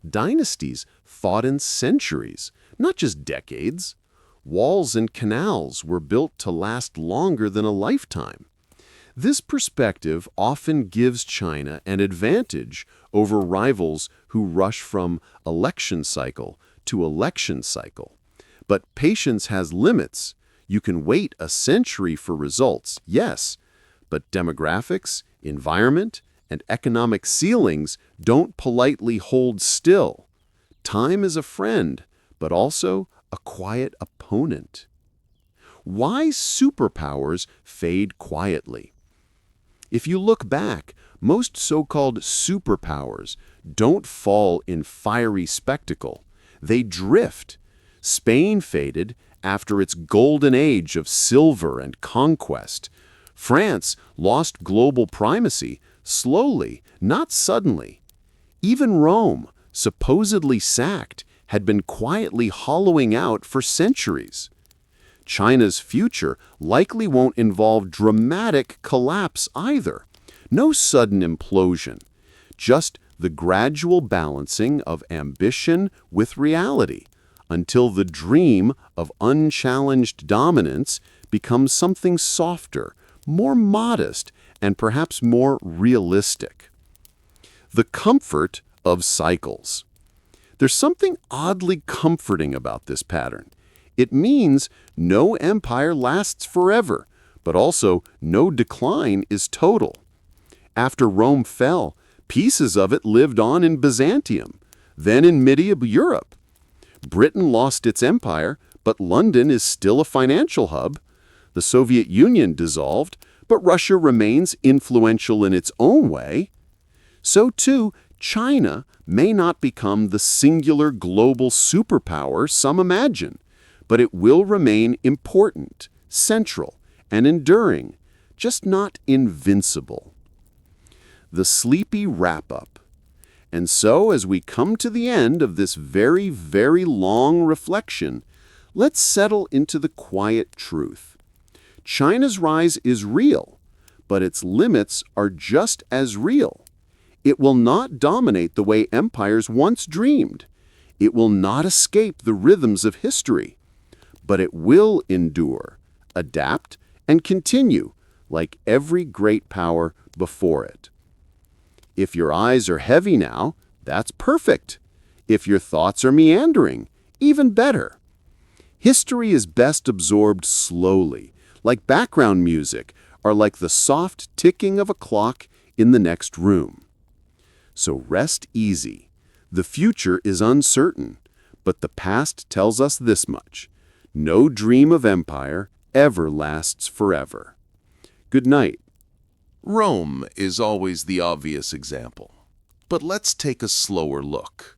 Dynasties fought in centuries, not just decades. Walls and canals were built to last longer than a lifetime. This perspective often gives China an advantage over rivals who rush from election cycle to election cycle. But patience has limits. You can wait a century for results, yes, but demographics, environment, and economic ceilings don't politely hold still. Time is a friend, but also a quiet opponent. Why superpowers fade quietly? If you look back, most so-called superpowers don't fall in fiery spectacle. They drift. Spain faded after its golden age of silver and conquest. France lost global primacy slowly, not suddenly. Even Rome, supposedly sacked, had been quietly hollowing out for centuries. China's future likely won't involve dramatic collapse either. No sudden implosion, just the gradual balancing of ambition with reality until the dream of unchallenged dominance becomes something softer, more modest, and perhaps more realistic. The comfort of cycles. There's something oddly comforting about this pattern. It means no empire lasts forever, but also no decline is total. After Rome fell, pieces of it lived on in Byzantium, then in medieval Europe. Britain lost its empire, but London is still a financial hub. The Soviet Union dissolved, but Russia remains influential in its own way. So too, China may not become the singular global superpower some imagine, but it will remain important, central, and enduring, just not invincible. The sleepy wrap-up. And so, as we come to the end of this very, very long reflection, let's settle into the quiet truth. China's rise is real, but its limits are just as real. It will not dominate the way empires once dreamed. It will not escape the rhythms of history. But it will endure, adapt, and continue, like every great power before it. If your eyes are heavy now, that's perfect. If your thoughts are meandering, even better. History is best absorbed slowly, like background music, or like the soft ticking of a clock in the next room. So rest easy. The future is uncertain, but the past tells us this much. No dream of empire ever lasts forever. Good night. Rome is always the obvious example. But let's take a slower look.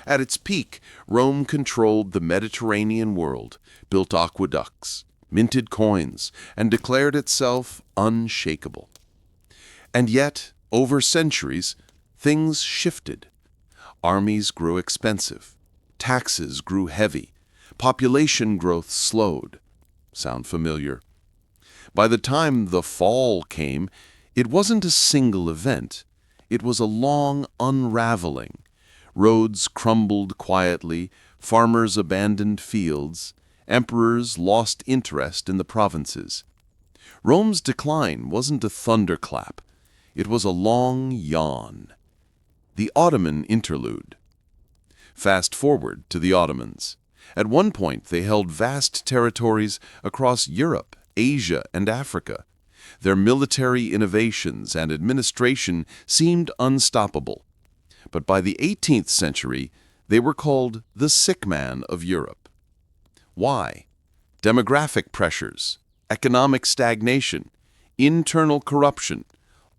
At its peak, Rome controlled the Mediterranean world, built aqueducts, minted coins, and declared itself unshakable. And yet, over centuries, things shifted. Armies grew expensive, taxes grew heavy, population growth slowed. Sound familiar? By the time the fall came, it wasn't a single event. It was a long unraveling. Roads crumbled quietly, farmers abandoned fields, emperors lost interest in the provinces. Rome's decline wasn't a thunderclap. It was a long yawn. The Ottoman interlude. Fast forward to the Ottomans. At one point, they held vast territories across Europe, Asia, and Africa. Their military innovations and administration seemed unstoppable. But by the 18th century, they were called the sick man of Europe. Why? Demographic pressures, economic stagnation, internal corruption,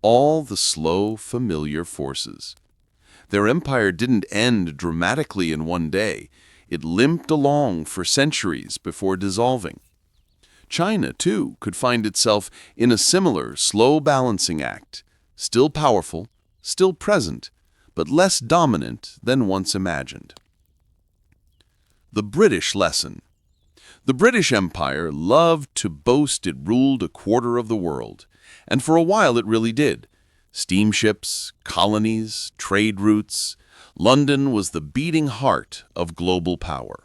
all the slow, familiar forces. Their empire didn't end dramatically in one day. It limped along for centuries before dissolving. China, too, could find itself in a similar slow balancing act, still powerful, still present, but less dominant than once imagined. The British lesson. The British Empire loved to boast it ruled a quarter of the world, and for a while it really did. Steamships, colonies, trade routes. London was the beating heart of global power.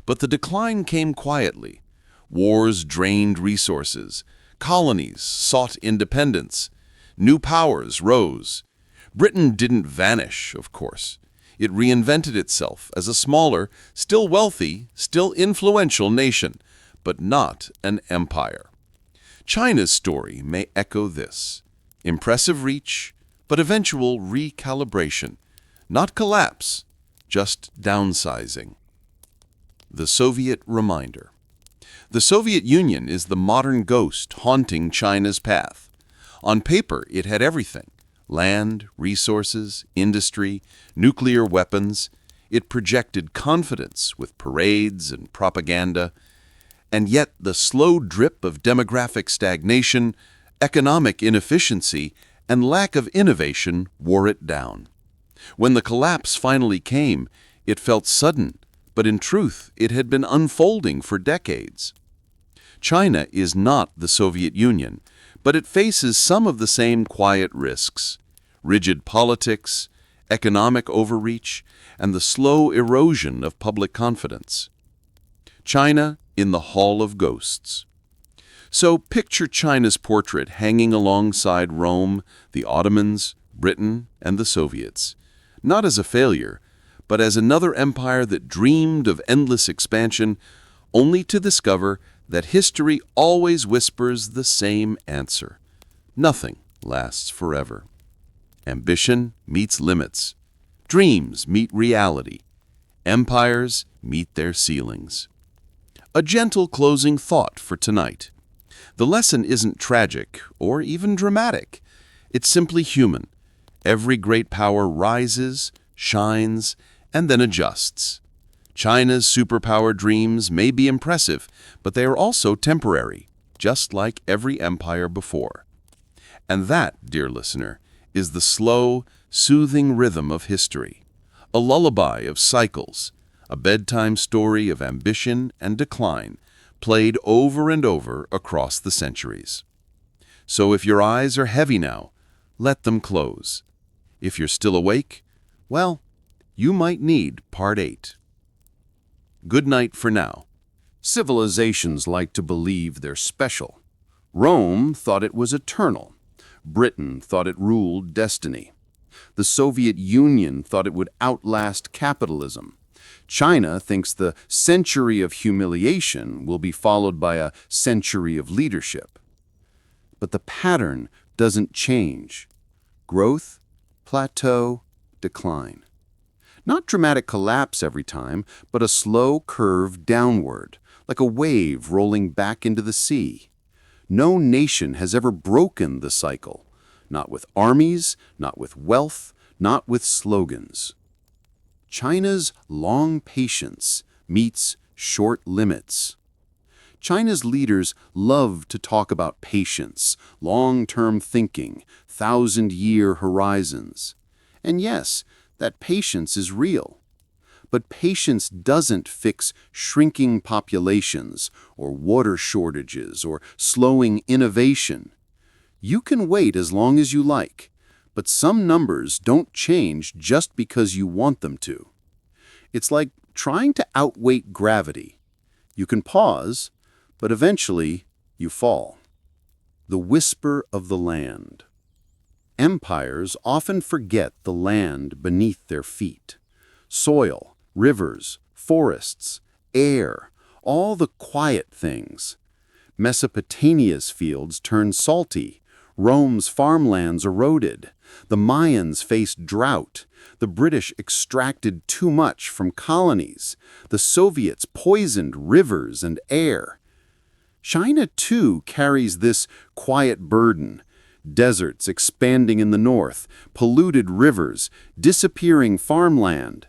But the decline came quietly. Wars drained resources. Colonies sought independence. New powers rose. Britain didn't vanish, of course. It reinvented itself as a smaller, still wealthy, still influential nation, but not an empire. China's story may echo this. Impressive reach, but eventual recalibration. Not collapse, just downsizing. The Soviet reminder. The Soviet Union is the modern ghost haunting China's path. On paper, it had everything. Land, resources, industry, nuclear weapons. It projected confidence with parades and propaganda. And yet the slow drip of demographic stagnation, economic inefficiency, and lack of innovation wore it down. When the collapse finally came, it felt sudden, but in truth, it had been unfolding for decades. China is not the Soviet Union, but it faces some of the same quiet risks: rigid politics, economic overreach, and the slow erosion of public confidence. China in the Hall of Ghosts. So picture China's portrait hanging alongside Rome, the Ottomans, Britain, and the Soviets, not as a failure, but as another empire that dreamed of endless expansion, only to discover that history always whispers the same answer. Nothing lasts forever. Ambition meets limits. Dreams meet reality. Empires meet their ceilings. A gentle closing thought for tonight. The lesson isn't tragic or even dramatic. It's simply human. Every great power rises, shines, and then adjusts. China's superpower dreams may be impressive, but they are also temporary, just like every empire before. And that, dear listener, is the slow, soothing rhythm of history, a lullaby of cycles, a bedtime story of ambition and decline, played over and over across the centuries. So if your eyes are heavy now, let them close. If you're still awake, well, you might need Part 8. Good night for now. Civilizations like to believe they're special. Rome thought it was eternal. Britain thought it ruled destiny. The Soviet Union thought it would outlast capitalism. China thinks the century of humiliation will be followed by a century of leadership. But the pattern doesn't change. Growth, plateau, decline. Not dramatic collapse every time, but a slow curve downward, like a wave rolling back into the sea. No nation has ever broken the cycle. Not with armies, not with wealth, not with slogans. China's long patience meets short limits. China's leaders love to talk about patience, long-term thinking, thousand-year horizons. And yes, that patience is real. But patience doesn't fix shrinking populations or water shortages or slowing innovation. You can wait as long as you like, but some numbers don't change just because you want them to. It's like trying to outweight gravity. You can pause, but eventually you fall. The whisper of the land. Empires often forget the land beneath their feet. Soil, rivers, forests, air, all the quiet things. Mesopotamia's fields turned salty. Rome's farmlands eroded. The Mayans faced drought. The British extracted too much from colonies. The Soviets poisoned rivers and air. China, too, carries this quiet burden. Deserts expanding in the north, polluted rivers, disappearing farmland.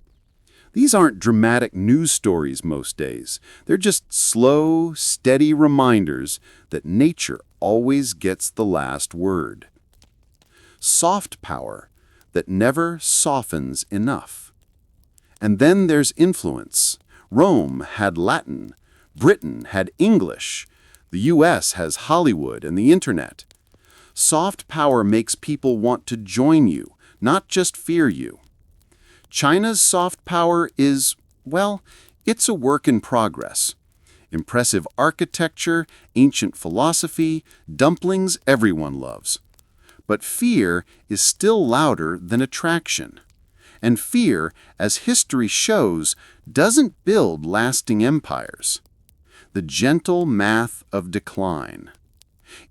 These aren't dramatic news stories most days. They're just slow, steady reminders that nature always gets the last word. Soft power that never softens enough. And then there's influence. Rome had Latin. Britain had English. The US has Hollywood and the internet. Soft power makes people want to join you, not just fear you. China's soft power is, well, it's a work in progress. Impressive architecture, ancient philosophy, dumplings everyone loves. But fear is still louder than attraction. And fear, as history shows, doesn't build lasting empires. The gentle math of decline.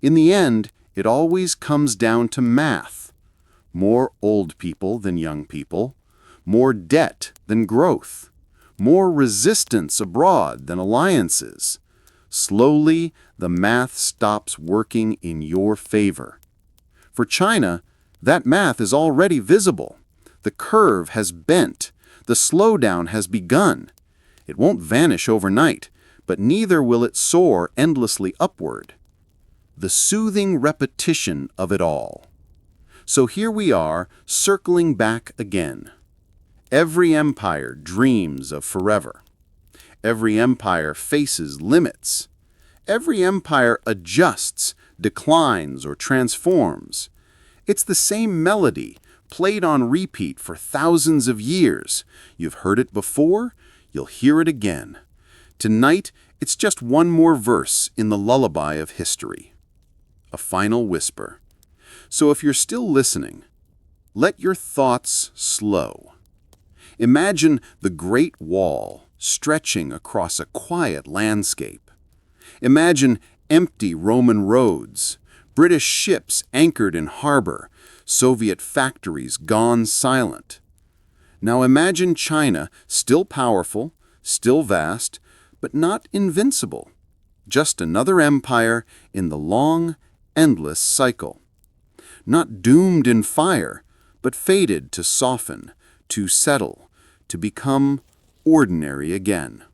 In the end, it always comes down to math. More old people than young people. More debt than growth. More resistance abroad than alliances. Slowly, the math stops working in your favor. For China, that math is already visible. The curve has bent. The slowdown has begun. It won't vanish overnight, but neither will it soar endlessly upward. The soothing repetition of it all. So here we are, circling back again. Every empire dreams of forever. Every empire faces limits. Every empire adjusts, declines, or transforms. It's the same melody, played on repeat for thousands of years. You've heard it before, you'll hear it again. Tonight, it's just one more verse in the lullaby of history. A final whisper. So if you're still listening, let your thoughts slow. Imagine the Great Wall stretching across a quiet landscape. Imagine empty Roman roads, British ships anchored in harbor, Soviet factories gone silent. Now imagine China still powerful, still vast, but not invincible. Just another empire in the long, endless cycle. Not doomed in fire, but fated to soften, to settle, to become ordinary again.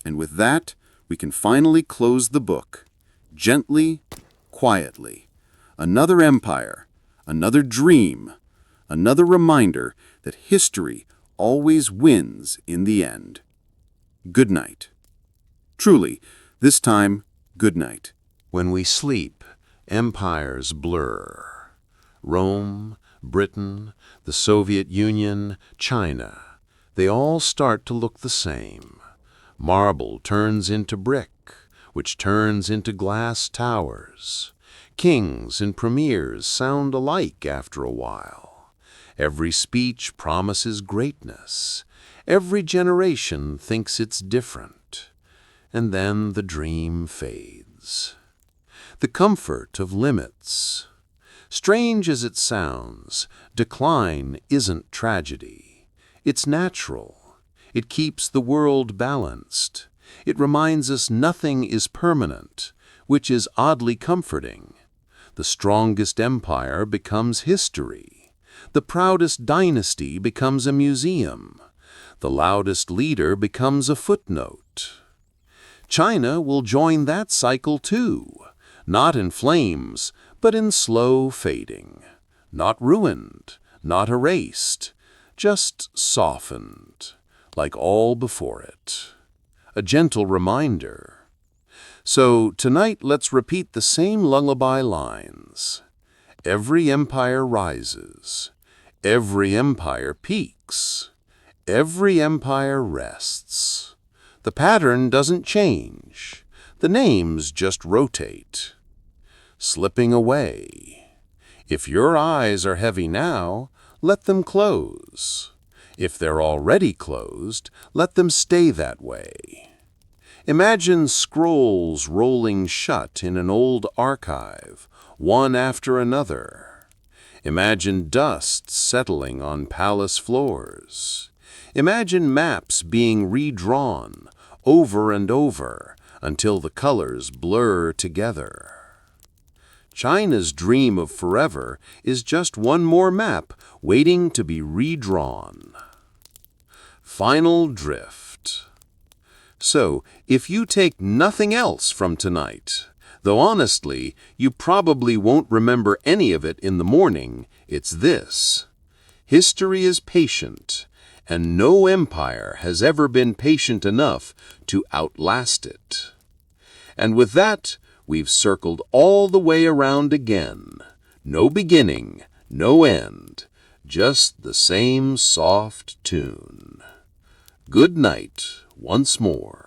And with that, we can finally close the book, gently, quietly. Another empire, another dream, another reminder that history always wins in the end. Good night. Truly, this time, good night. When we sleep, empires blur. Rome, Britain, the Soviet Union, China, they all start to look the same. Marble turns into brick, which turns into glass towers. Kings and premiers sound alike after a while. Every speech promises greatness. Every generation thinks it's different. And then the dream fades. The comfort of limits. Strange as it sounds, decline isn't tragedy. It's natural. It keeps the world balanced. It reminds us nothing is permanent, which is oddly comforting. The strongest empire becomes history. The proudest dynasty becomes a museum. The loudest leader becomes a footnote. China will join that cycle too, not in flames, but in slow fading. Not ruined, not erased, just softened, like all before it. A gentle reminder. So tonight let's repeat the same lullaby lines. Every empire rises. Every empire peaks. Every empire rests. The pattern doesn't change. The names just rotate. Slipping away. If your eyes are heavy now, let them close. If they're already closed, let them stay that way. Imagine scrolls rolling shut in an old archive, one after another. Imagine dust settling on palace floors. Imagine maps being redrawn over and over until the colors blur together. China's dream of forever is just one more map waiting to be redrawn. Final drift. So, if you take nothing else from tonight, though honestly, you probably won't remember any of it in the morning, it's this. History is patient, and no empire has ever been patient enough to outlast it. And with that, we've circled all the way around again. No beginning, no end, just the same soft tune. Good night once more.